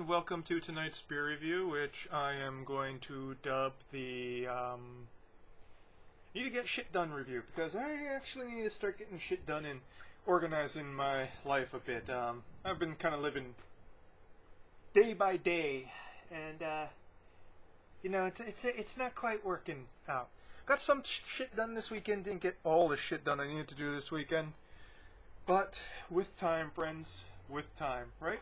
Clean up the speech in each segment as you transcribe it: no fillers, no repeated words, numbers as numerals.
and welcome to tonight's beer review, which I am going to dub the Need to Get Shit Done review, because I actually need to start getting shit done and organizing my life a bit. I've been kind of living day by day, and it's not quite working out. Got some shit done this weekend, didn't get all the shit done I needed to do this weekend, but with time, friends, with time, right?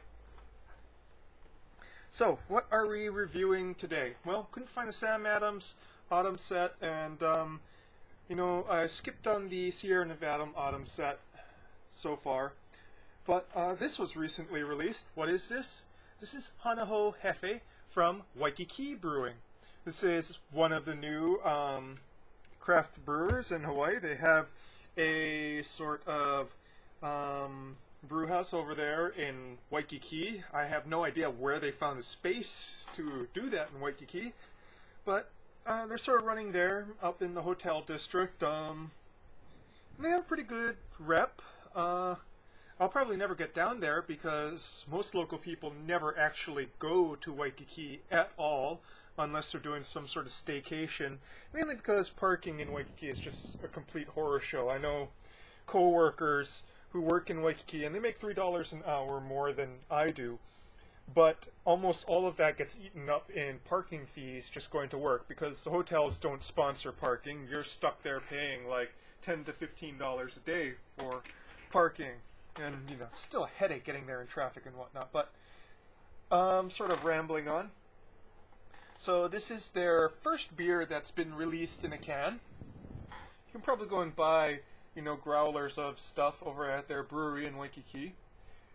So, what are we reviewing today? Well, couldn't find the Sam Adams Autumn set, and, I skipped on the Sierra Nevada Autumn set so far. But this was recently released. What is this? This is Hana Hefe from Waikiki Brewing. This is one of the new craft brewers in Hawaii. They have a sort of brew house over there in Waikiki. I have no idea where they found the space to do that in Waikiki, but they're sort of running there up in the hotel district. They have a pretty good rep. I'll probably never get down there because most local people never actually go to Waikiki at all unless they're doing some sort of staycation, mainly because parking in Waikiki is just a complete horror show. I know co-workers who work in Waikiki, and they make $3 an hour more than I do. But almost all of that gets eaten up in parking fees just going to work, because the hotels don't sponsor parking. You're stuck there paying like $10 to $15 a day for parking. And, still a headache getting there in traffic and whatnot. But I'm sort of rambling on. So this is their first beer that's been released in a can. You can probably go and buy growlers of stuff over at their brewery in Waikiki.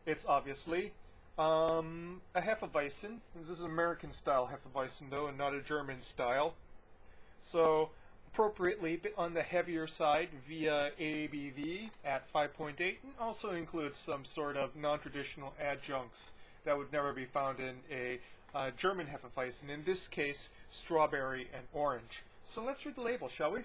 It's obviously a Hefeweizen. This is an American style Hefeweizen though, and not a German style. So appropriately a bit on the heavier side via ABV at 5.8, and also includes some sort of non-traditional adjuncts that would never be found in a German Hefeweizen, in this case strawberry and orange. So let's read the label, shall we?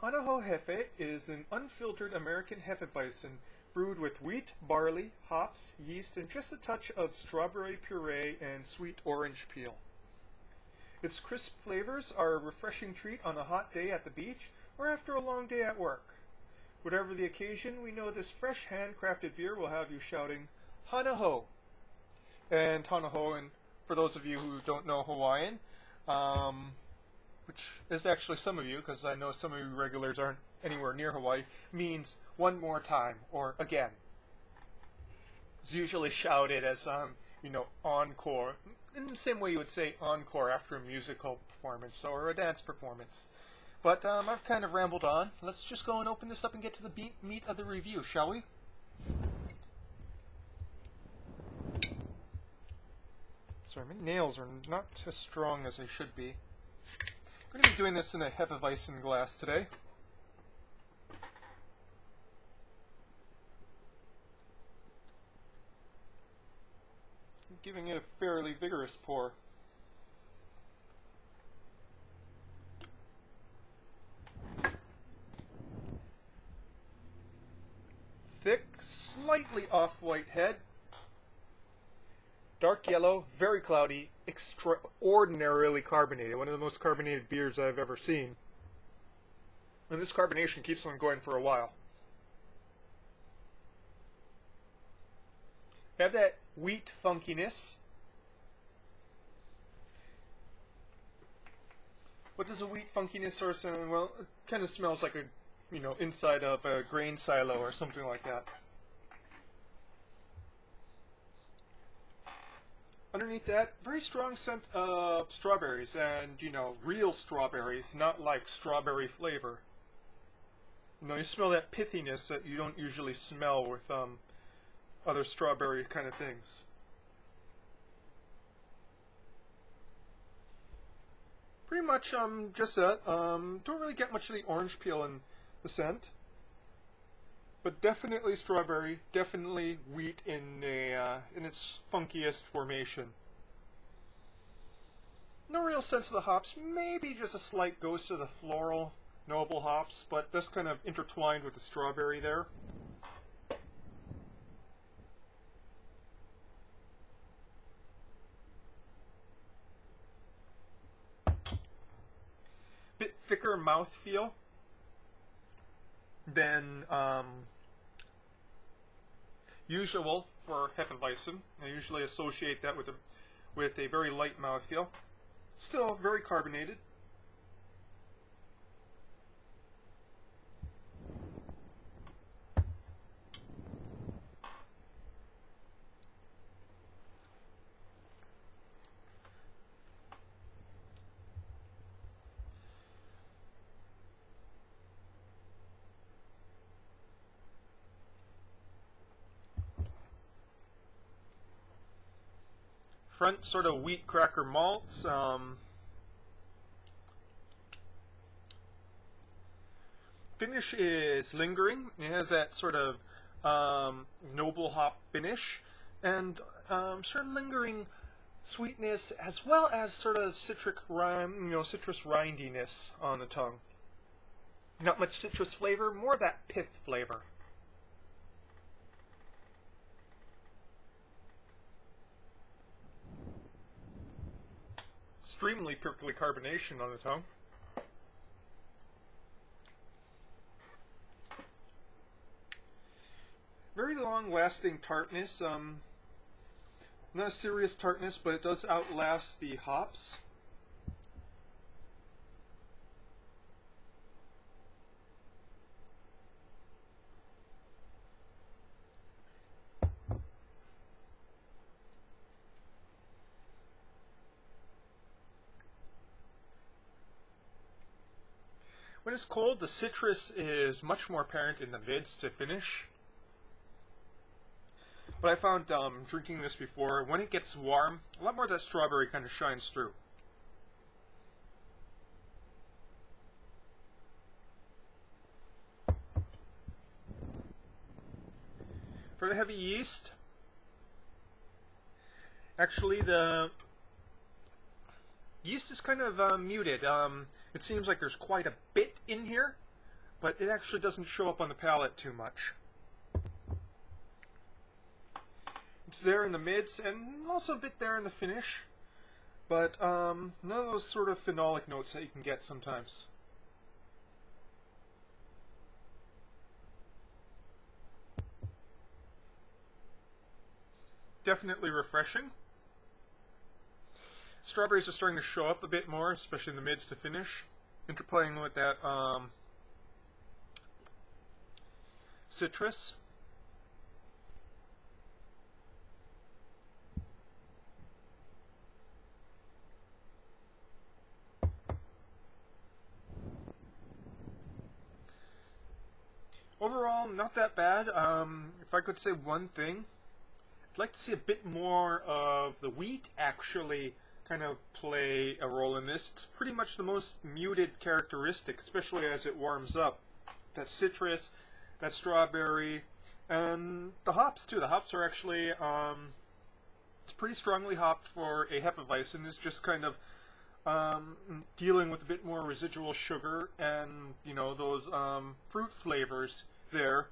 Hana Hefe is an unfiltered American Hefeweizen brewed with wheat, barley, hops, yeast, and just a touch of strawberry puree and sweet orange peel. Its crisp flavors are a refreshing treat on a hot day at the beach or after a long day at work. Whatever the occasion, we know this fresh handcrafted beer will have you shouting, Hana Ho! And Hana Ho, and for those of you who don't know Hawaiian, which is actually some of you, because I know some of you regulars aren't anywhere near Hawaii, means one more time, or again. It's usually shouted as, encore, in the same way you would say encore after a musical performance or a dance performance. But I've kind of rambled on. Let's just go and open this up and get to the meat of the review, shall we? Sorry, my nails are not as strong as they should be. We're going to be doing this in a Hefeweizen glass today. I'm giving it a fairly vigorous pour. Thick, slightly off-white head. Dark yellow, very cloudy, extraordinarily carbonated. One of the most carbonated beers I've ever seen. And this carbonation keeps on going for a while. Have that wheat funkiness. What does a wheat funkiness sort of sound? Well, it kind of smells like a, inside of a grain silo or something like that. Underneath that, very strong scent of strawberries, and, real strawberries, not like strawberry flavor. You smell that pithiness that you don't usually smell with other strawberry kind of things. Pretty much just that. Don't really get much of the orange peel in the scent. But definitely strawberry, definitely wheat in its funkiest formation. No real sense of the hops, maybe just a slight ghost of the floral, noble hops, but that's kind of intertwined with the strawberry there. thicker mouthfeel than usual for Hefeweizen. I usually associate that with a very light mouthfeel. Still very carbonated. Front sort of wheat cracker malts. Finish is lingering. It has that sort of noble hop finish, and sort of lingering sweetness, as well as sort of citric citrus rindiness on the tongue. Not much citrus flavor, more that pith flavor. Extremely prickly carbonation on the tongue. Very long-lasting tartness. Not a serious tartness, but it does outlast the hops. When it's cold, the citrus is much more apparent in the mids to finish. But I found drinking this before, when it gets warm, a lot more of that strawberry kind of shines through. For the heavy yeast, actually the yeast is kind of muted. It seems like there's quite a bit in here, but it actually doesn't show up on the palate too much. It's there in the mids and also a bit there in the finish, but none of those sort of phenolic notes that you can get sometimes. Definitely refreshing. Strawberries are starting to show up a bit more, especially in the mids to finish, interplaying with that citrus. Overall, not that bad. If I could say one thing, I'd like to see a bit more of the wheat actually kind of play a role in this. It's pretty much the most muted characteristic, especially as it warms up. That citrus, that strawberry, and the hops too. The hops are actually, it's pretty strongly hopped for a Hefeweizen. It's just kind of dealing with a bit more residual sugar and, you know, those fruit flavors there.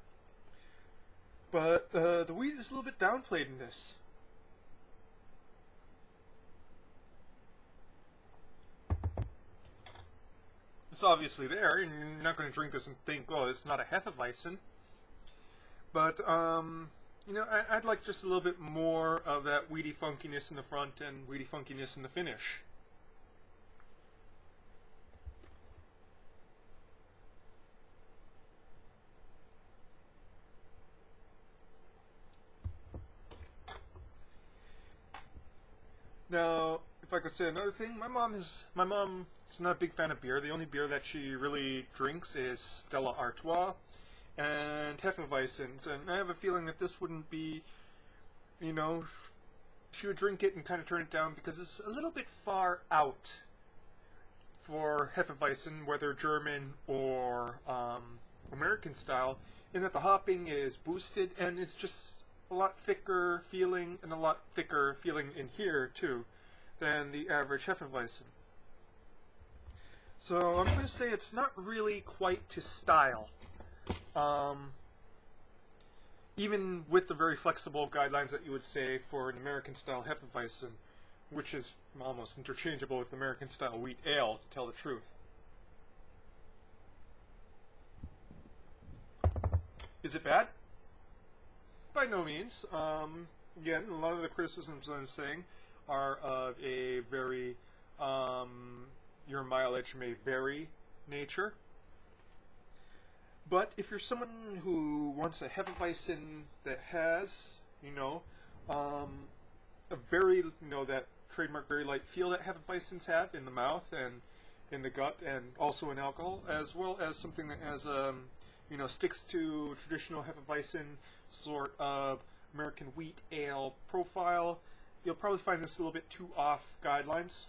But the wheat is a little bit downplayed in this. It's obviously there, and you're not going to drink this and think, oh, it's not a Hefeweizen. But, you know, I'd like just a little bit more of that weedy funkiness in the front and weedy funkiness in the finish. Now, if I could say another thing, my mom is not a big fan of beer. The only beer that she really drinks is Stella Artois and Hefeweizens, and I have a feeling that this wouldn't be, you know, she would drink it and kind of turn it down because it's a little bit far out for Hefeweizen, whether German or American style, in that the hopping is boosted and it's just a lot thicker feeling, and a lot thicker feeling in here too than the average Hefeweizen. So I'm going to say it's not really quite to style. Even with the very flexible guidelines that you would say for an American style Hefeweizen, which is almost interchangeable with American style wheat ale, to tell the truth. Is it bad? By no means. Again, a lot of the criticisms I'm saying are of a very your mileage may vary nature. But if you're someone who wants a Hefeweizen that has, a very, that trademark very light feel that Hefeweizens have in the mouth and in the gut and also in alcohol, as well as something that has, sticks to traditional Hefeweizen sort of American wheat ale profile, you'll probably find this a little bit too off guidelines.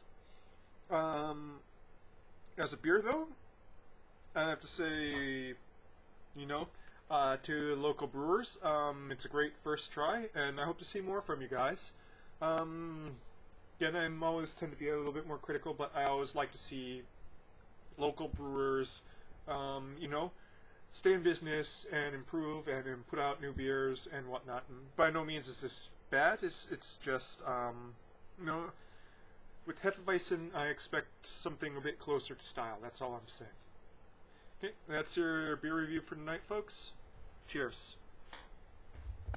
As a beer, though, I have to say, to local brewers, it's a great first try, and I hope to see more from you guys. Again, I'm always tend to be a little bit more critical, but I always like to see local brewers, stay in business and improve and put out new beers and whatnot. And by no means is this bad. It's just, with Hefeweizen, I expect something a bit closer to style. That's all I'm saying. Okay, that's your beer review for tonight, folks. Cheers.